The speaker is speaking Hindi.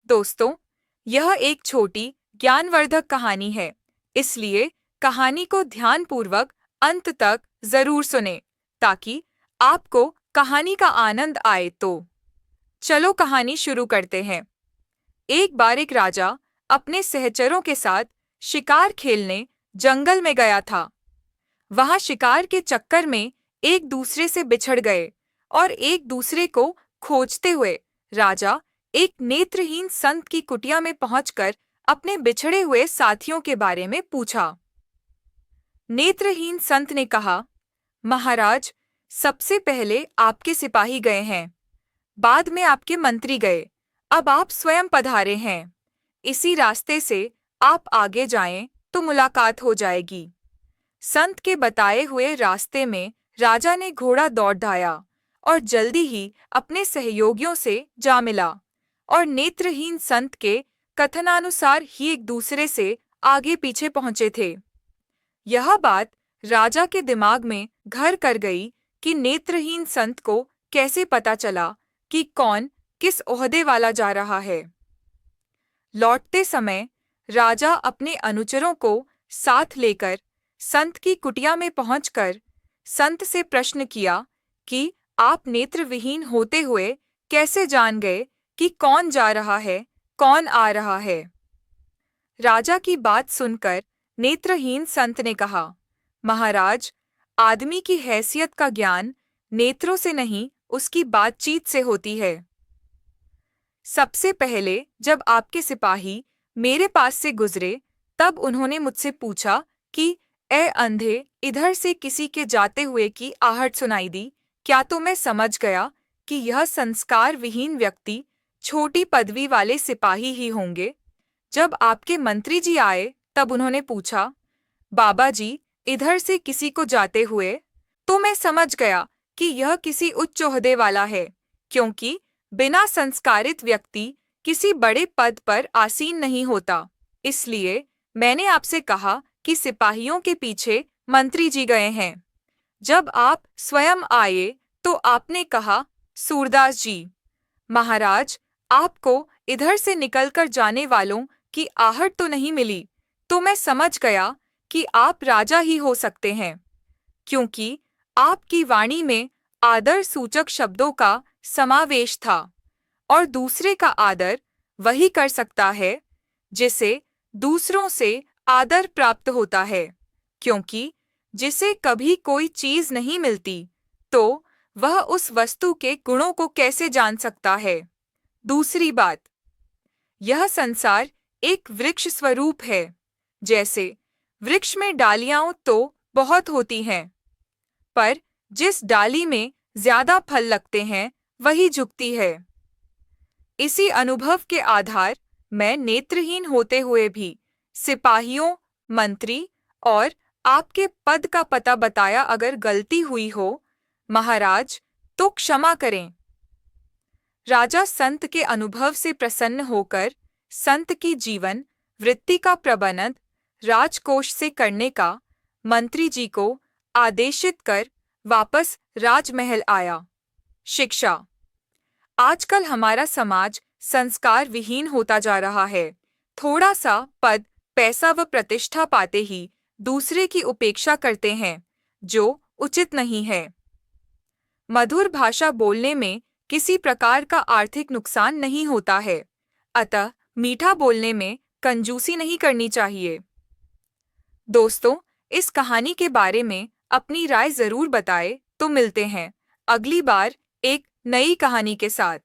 दोस्तों, यह एक छोटी ज्ञानवर्धक कहानी है, इसलिए कहानी को ध्यानपूर्वक अंत तक जरूर सुने ताकि आपको कहानी का आनंद आए। तो चलो कहानी शुरू करते हैं। एक बार एक राजा अपने सहचरों के साथ शिकार खेलने जंगल में गया था। वहां शिकार के चक्कर में एक दूसरे से बिछड़ गए और एक दूसरे को खोजते हुए राजा एक नेत्रहीन संत की कुटिया में पहुंचकर अपने बिछड़े हुए साथियों के बारे में पूछा। नेत्रहीन संत ने कहा, महाराज, सबसे पहले आपके सिपाही गए हैं, बाद में आपके मंत्री गए, अब आप स्वयं पधारे हैं। इसी रास्ते से आप आगे जाएं तो मुलाकात हो जाएगी। संत के बताए हुए रास्ते में राजा ने घोड़ा दौड़ाया और जल्दी ही अपने सहयोगियों से जा मिला और नेत्रहीन संत के कथनानुसार ही एक दूसरे से आगे पीछे पहुंचे थे। यह बात राजा के दिमाग में घर कर गई कि नेत्रहीन संत को कैसे पता चला कि कौन किस ओहदे वाला जा रहा है। लौटते समय राजा अपने अनुचरों को साथ लेकर संत की कुटिया में पहुंचकर संत से प्रश्न किया कि आप नेत्रविहीन होते हुए कैसे जान गए कि कौन जा रहा है, कौन आ रहा है। राजा की बात सुनकर नेत्रहीन संत ने कहा, महाराज, आदमी की हैसियत का ज्ञान नेत्रों से नहीं, उसकी बातचीत से होती है। सबसे पहले जब आपके सिपाही मेरे पास से गुजरे तब उन्होंने मुझसे पूछा कि ए अंधे, इधर से किसी के जाते हुए की आहट सुनाई दी क्या? तो मैं समझ गया कि यह संस्कार विहीन व्यक्ति छोटी पदवी वाले सिपाही ही होंगे। जब आपके मंत्री जी आए तब उन्होंने पूछा, बाबा जी, इधर से किसी को जाते हुए? तो मैं समझ गया कि यह किसी उच्च ओहदे वाला है, क्योंकि बिना संस्कारित व्यक्ति किसी बड़े पद पर आसीन नहीं होता। इसलिए मैंने आपसे कहा कि सिपाहियों के पीछे मंत्री जी गए हैं। जब आप स्वयं आए तो आपने कहा, सूरदास जी, महाराज, आपको इधर से निकलकर जाने वालों की आहट तो नहीं मिली, तो मैं समझ गया कि आप राजा ही हो सकते हैं, क्योंकि आपकी वाणी में आदर सूचक शब्दों का समावेश था। और दूसरे का आदर वही कर सकता है जिसे दूसरों से आदर प्राप्त होता है, क्योंकि जिसे कभी कोई चीज नहीं मिलती तो वह उस वस्तु के गुणों को कैसे जान सकता है। दूसरी बात, यह संसार एक वृक्ष स्वरूप है। जैसे वृक्ष में डालियां तो बहुत होती हैं, पर जिस डाली में ज्यादा फल लगते हैं वही झुकती है। इसी अनुभव के आधार मैं नेत्रहीन होते हुए भी सिपाहियों, मंत्री और आपके पद का पता बताया। अगर गलती हुई हो महाराज तो क्षमा करें। राजा संत के अनुभव से प्रसन्न होकर संत की जीवन वृत्ति का प्रबंधन राजकोष से करने का मंत्री जी को आदेशित कर वापस राजमहल आया। शिक्षा। आजकल हमारा समाज संस्कार विहीन होता जा रहा है। थोड़ा सा पद, पैसा व प्रतिष्ठा पाते ही दूसरे की उपेक्षा करते हैं, जो उचित नहीं है। मधुर भाषा बोलने में किसी प्रकार का आर्थिक नुकसान नहीं होता है, अतः मीठा बोलने में कंजूसी नहीं करनी चाहिए। दोस्तों, इस कहानी के बारे में अपनी राय जरूर बताएं। तो मिलते हैं अगली बार एक नई कहानी के साथ।